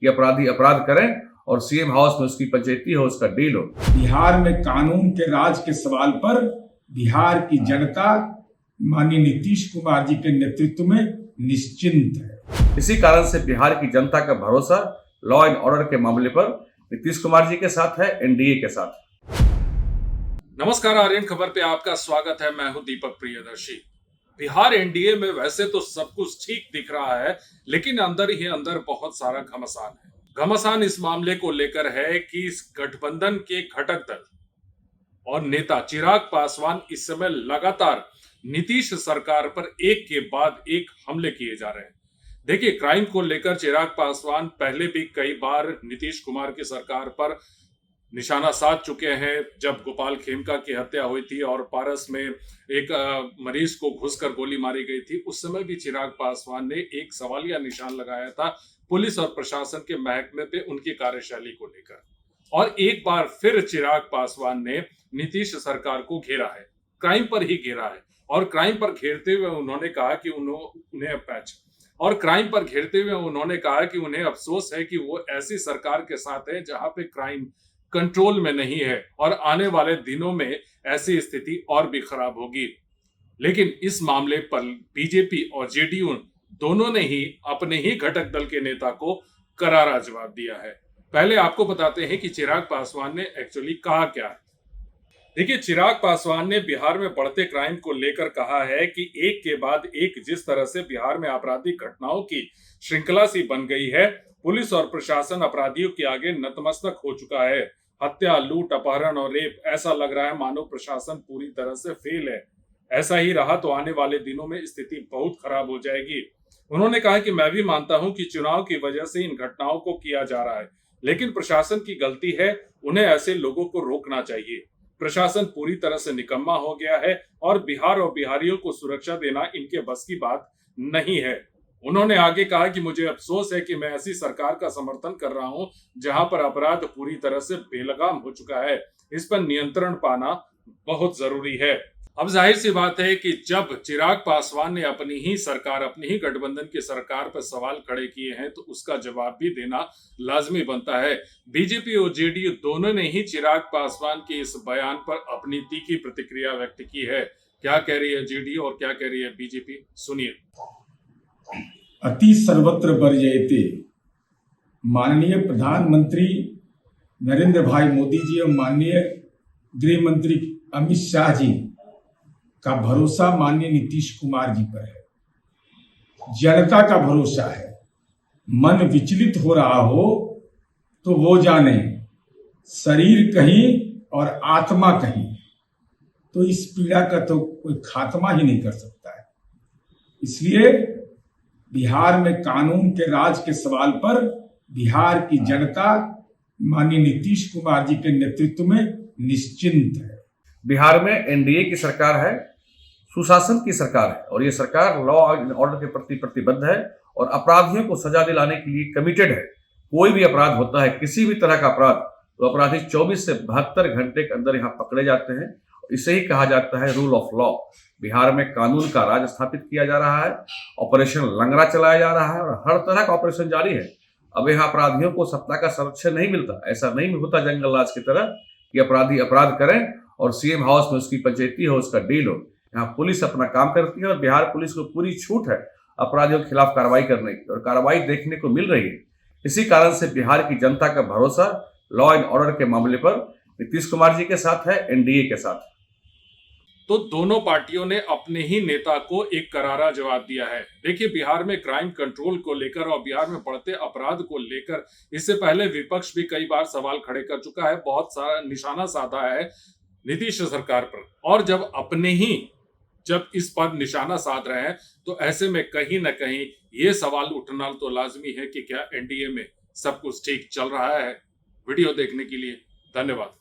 कि अपराधी अपराध करें और सीएम हाउस में उसकी पंचायती हो, उसका डील हो। बिहार में कानून के राज के सवाल पर बिहार की जनता माननीय नीतीश कुमार जी के नेतृत्व में निश्चिंत है। इसी कारण से बिहार की जनता का भरोसा लॉ एंड ऑर्डर के मामले पर नीतीश कुमार जी के साथ है, एनडीए के साथ। नमस्कार, आर्यन खबर पे आपका स्वागत है। मैं हूं दीपक प्रियदर्शी। बिहार एनडीए में वैसे तो सब कुछ ठीक दिख रहा है, लेकिन अंदर ही अंदर बहुत सारा घमासान है। घमासान इस मामले को लेकर है कि इस गठबंधन के घटक दल और नेता चिराग पासवान इस समय लगातार नीतीश सरकार पर एक के बाद एक हमले किए जा रहे हैं। देखिए, क्राइम को लेकर चिराग पासवान पहले भी कई बार नीतीश कुमार की सरकार पर निशाना साध चुके हैं। जब गोपाल खेमका की हत्या हुई थी और पारस में एक मरीज को घुसकर गोली मारी गई थी, उस समय भी चिराग पासवान ने एक सवालिया निशान लगाया था पुलिस और प्रशासन के महकमे पे उनकी कार्यशैली को लेकर। और एक बार फिर चिराग पासवान ने नीतीश सरकार को घेरा है, क्राइम पर ही घेरा है। और क्राइम पर घेरते हुए उन्होंने कहा कि उन्हें अफसोस है कि वो ऐसी सरकार के साथ है जहां पे क्राइम कंट्रोल में नहीं है और आने वाले दिनों में ऐसी स्थिति और भी खराब होगी। लेकिन इस मामले पर बीजेपी और जेडीयू दोनों ने ही अपने ही घटक दल के नेता को करारा जवाब दिया है। पहले आपको बताते हैं कि चिराग पासवान ने एक्चुअली कहा क्या है। देखिए, चिराग पासवान ने बिहार में बढ़ते क्राइम को लेकर कहा है कि एक के बाद एक जिस तरह से बिहार में आपराधिक घटनाओं की श्रृंखला सी बन गई है, पुलिस और प्रशासन अपराधियों के आगे नतमस्तक हो चुका है। हत्या, लूट, अपहरण और रेप, ऐसा लग रहा है मानो प्रशासन पूरी तरह से फेल है। ऐसा ही रहा तो आने वाले दिनों में स्थिति बहुत खराब हो जाएगी। उन्होंने कहा कि मैं भी मानता हूं कि चुनाव की वजह से इन घटनाओं को किया जा रहा है, लेकिन प्रशासन की गलती है। उन्हें ऐसे लोगों को रोकना चाहिए। प्रशासन पूरी तरह से निकम्मा हो गया है और बिहार और बिहारियों को सुरक्षा देना इनके बस की बात नहीं है। उन्होंने आगे कहा कि मुझे अफसोस है कि मैं ऐसी सरकार का समर्थन कर रहा हूं जहां पर अपराध पूरी तरह से बेलगाम हो चुका है। इस पर नियंत्रण पाना बहुत जरूरी है। अब जाहिर सी बात है कि जब चिराग पासवान ने अपनी ही गठबंधन की सरकार पर सवाल खड़े किए हैं तो उसका जवाब भी देना लाजमी बनता है। बीजेपी और जेडीयू दोनों ने ही चिराग पासवान के इस बयान पर अपनी तीखी प्रतिक्रिया व्यक्त की है। क्या कह रही है जेडीयू और क्या कह रही है बीजेपी, सुनिए। अति सर्वत्र वर्जयते। माननीय प्रधानमंत्री नरेंद्र भाई मोदी जी और माननीय गृह मंत्री अमित शाह जी का भरोसा माननीय नीतीश कुमार जी पर है। जनता का भरोसा है। मन विचलित हो रहा हो तो वो जाने, शरीर कहीं और आत्मा कहीं, तो इस पीड़ा का तो कोई खात्मा ही नहीं कर सकता है। इसलिए बिहार में कानून के राज के सवाल पर बिहार की जनता माननीय नीतीश कुमार जी के नेतृत्व में निश्चिंत है। बिहार में एनडीए की सरकार है, सुशासन की सरकार है और ये सरकार लॉ एंड ऑर्डर के प्रति प्रतिबद्ध है और अपराधियों को सजा दिलाने के लिए कमिटेड है। कोई भी अपराध होता है, किसी भी तरह का अपराध, तो अपराधी 24 से 72 घंटे के अंदर यहाँ पकड़े जाते हैं। इसे ही कहा जाता है रूल ऑफ लॉ। बिहार में कानून का राज स्थापित किया जा रहा है, ऑपरेशन लंगड़ा चलाया जा रहा है और हर तरह का ऑपरेशन जारी है। अब यहाँ अपराधियों को सत्ता का संरक्षण नहीं मिलता। ऐसा नहीं होता जंगल राज की तरह कि अपराधी अपराध करें और सीएम हाउस में उसकी पंचायती हो, उसका डील हो। यहाँ पुलिस अपना काम करती है और बिहार पुलिस को पूरी छूट है अपराधियों के खिलाफ कार्रवाई करने की, और कार्रवाई देखने को मिल रही है। इसी कारण से बिहार की जनता का भरोसा लॉ एंड ऑर्डर के मामले पर नीतीश कुमार जी के साथ है, एनडीए के साथ। तो दोनों पार्टियों ने अपने ही नेता को एक करारा जवाब दिया है। देखिए, बिहार में क्राइम कंट्रोल को लेकर और बिहार में बढ़ते अपराध को लेकर इससे पहले विपक्ष भी कई बार सवाल खड़े कर चुका है, बहुत सारा निशाना साधा है नीतीश सरकार पर। और जब इस पर निशाना साध रहे हैं तो ऐसे में कहीं ना कहीं ये सवाल उठना तो लाजमी है कि क्या एनडीए में सब कुछ ठीक चल रहा है। वीडियो देखने के लिए धन्यवाद।